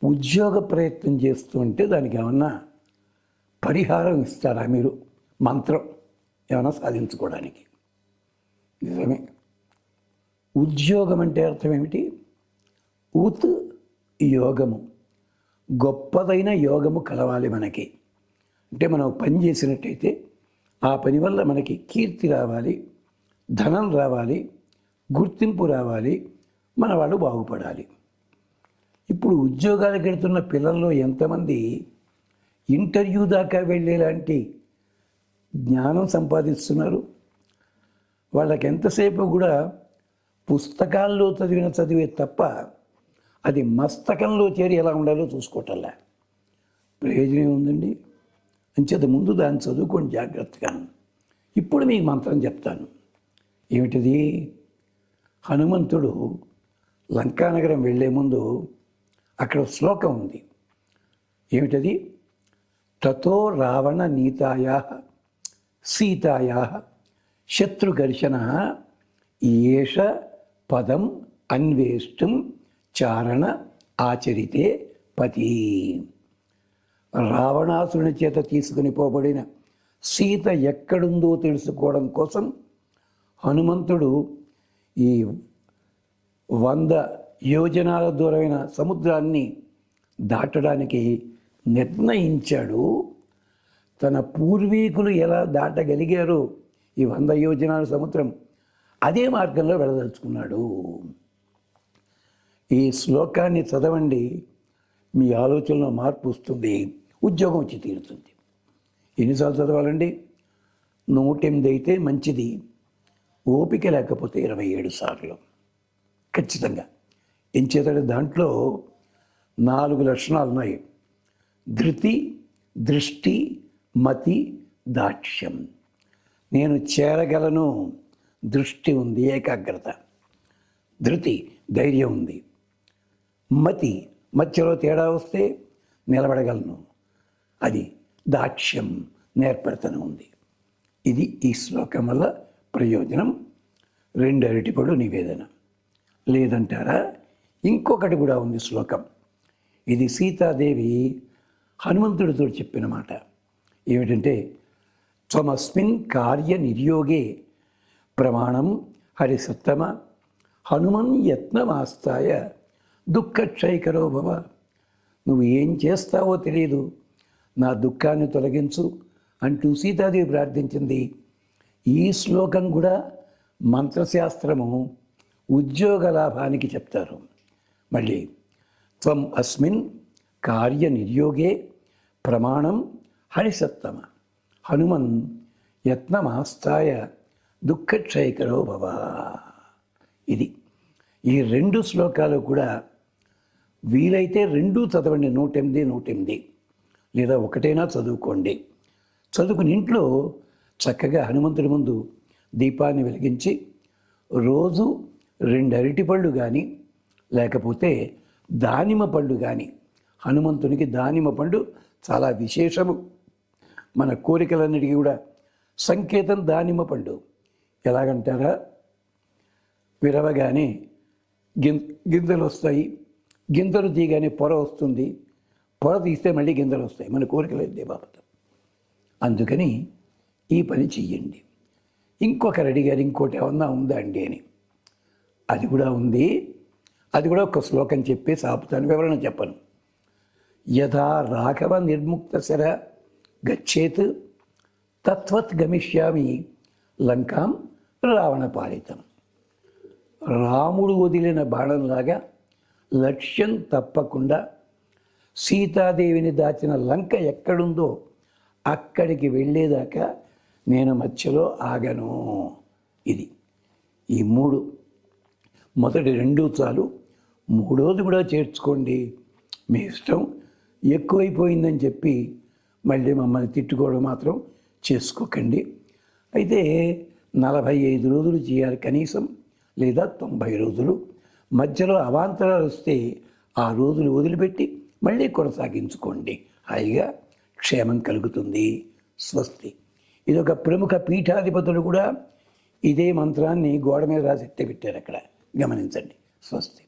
ఉద్యోగ ప్రయత్నం చేస్తూ ఉంటే దానికి ఏమన్నా పరిహారం ఇస్తారా మీరు? మంత్రం ఏమైనా సాధించుకోవడానికి? నిజమే. ఉద్యోగం అంటే అర్థం ఏమిటి? ఉత్ యోగము, గొప్పదైన యోగము కలవాలి మనకి. అంటే మనం పని చేసినట్టయితే ఆ పని వల్ల మనకి కీర్తి రావాలి, ధనం రావాలి, గుర్తింపు రావాలి, మన వాళ్ళు బాగుపడాలి. ఇప్పుడు ఉద్యోగాలకు వెళ్తున్న పిల్లల్లో ఎంతమంది ఇంటర్వ్యూ దాకా వెళ్ళేలాంటి జ్ఞానం సంపాదిస్తున్నారు? వాళ్ళకి ఎంతసేపు కూడా పుస్తకాల్లో చదివిన చదివే తప్ప అది మస్తకంలో చేరి ఎలా ఉండాలో చూసుకోవటంలా. ప్రయోజనం ఉందండి. అంచేత ముందు దాన్ని చదువుకొని జాగ్రత్తగా. ఇప్పుడు మీకు మంత్రం చెప్తాను. ఏమిటిది? హనుమంతుడు లంకానగరం వెళ్ళే ముందు అక్కడ శ్లోకం ఉంది. ఏమిటది? తతో రావణ నీతాయా సీతాయా శత్రుఘర్షణ ఏష పదం అన్వేష్టం చారణ ఆచరితే పతి. రావణాసురుని చేత తీసుకుని పోబడిన సీత ఎక్కడుందో తెలుసుకోవడం కోసం హనుమంతుడు ఈ 100 యోజనాల దూరమైన సముద్రాన్ని దాటడానికి నిర్ణయించాడు. తన పూర్వీకులు ఎలా దాటగలిగారో ఈ 100 యోజనాల సముద్రం, అదే మార్గంలో వెళ్ళదలుచుకున్నాడు. ఈ శ్లోకాన్ని చదవండి, మీ ఆలోచనలో మార్పు వస్తుంది, ఉద్యోగం వచ్చి తీరుతుంది. ఎన్నిసార్లు చదవాలండి? 108 అయితే మంచిది. ఓపిక లేకపోతే 27 సార్లు ఖచ్చితంగా. ఎంచేతంటే దాంట్లో 4 లక్షణాలు ఉన్నాయి. ధృతి, దృష్టి, మతి, దాక్ష్యం. నేను చేరగలను, దృష్టి ఉంది, ఏకాగ్రత. ధృతి, ధైర్యం ఉంది. మతి, మధ్యలో తేడా వస్తే నిలబడగలను, అది దాక్ష్యం, నేర్పరితనం ఉంది. ఇది ఈ శ్లోకం వల్ల ప్రయోజనం. 2 అరటిపళ్ళు నివేదన. లేదంటారా? ఇంకొకటి కూడా ఉంది శ్లోకం. ఇది సీతాదేవి హనుమంతుడితో చెప్పిన మాట. ఏమిటంటే, త్వమస్మిన్ కార్య నిర్యోగే ప్రమాణం హరిసత్తమ హనుమన్ యత్నమాస్తాయ దుఃఖక్షయకరో భవ. నువ్వు ఏం చేస్తావో తెలియదు, నా దుఃఖాన్ని తొలగించు అంటూ సీతాదేవి ప్రార్థించింది. ఈ శ్లోకం కూడా మంత్రశాస్త్రము ఉద్యోగ లాభానికి చెప్తారు. మళ్ళీ త్వం అస్మిన్ కార్య నిర్యోగే ప్రమాణం హరిసత్తమ హనుమన్ యత్నమాస్తాయ దుఃఖక్షయకరో భవ. ఇది ఈ 2 శ్లోకాలు కూడా వీలైతే 2 చదవండి. 108 లేదా ఒకటైనా చదువుకోండి. చదువుకుని ఇంట్లో చక్కగా హనుమంతుడి ముందు దీపాన్ని వెలిగించి రోజు 2 అరటిపళ్ళు కానీ లేకపోతే దానిమ్మ పళ్ళు కానీ, హనుమంతునికి దానిమ్మ పండు చాలా విశేషము. మన కోరికలన్నిటికీ కూడా సంకేతం దానిమ్మ పండు. ఎలాగంటారా? విరవగానే గింజలు వస్తాయి, గింజలు తీయగానే పొర వస్తుంది, పొర తీస్తే మళ్ళీ గింజలు వస్తాయి. మన కోరికలు ఇదే బాబు. అందుకని ఈ పని చెయ్యండి. ఇంకొకరు అడిగారు, ఇంకోటి ఏమన్నా ఉందా అండి అని. అది కూడా ఉంది. అది కూడా ఒక శ్లోకం చెప్పేసి ఆపుతాను, వివరణ చెప్పను. యథా రాఘవ నిర్ముక్తశర గచ్చేత్ తత్వత్ గమిష్యామి లంకాం రావణ పాలితం. రాముడు వదిలిన బాణంలాగా లక్ష్యం తప్పకుండా సీతాదేవిని దాచిన లంక ఎక్కడుందో అక్కడికి వెళ్ళేదాకా నేను మధ్యలో ఆగను. ఇది ఈ 3. మొదటి 2 చాలు, 3వది కూడా చేర్చుకోండి, మీ ఇష్టం. ఎక్కువైపోయిందని చెప్పి మళ్ళీ మమ్మల్ని తిట్టుకోవడం మాత్రం చేసుకోకండి. అయితే 45 రోజులు చేయాలి కనీసం, లేదా 90 రోజులు. మధ్యలో అవాంతరాలు వస్తే ఆ రోజులు వదిలిపెట్టి మళ్ళీ కొనసాగించుకోండి. హాయిగా క్షేమం కలుగుతుంది. స్వస్తి. ఇది ఒక ప్రముఖ పీఠాధిపతులు కూడా ఇదే మంత్రాన్ని గోడ మీద రాసి పెట్టారు అక్కడ, గమనించండి. స్వస్తి.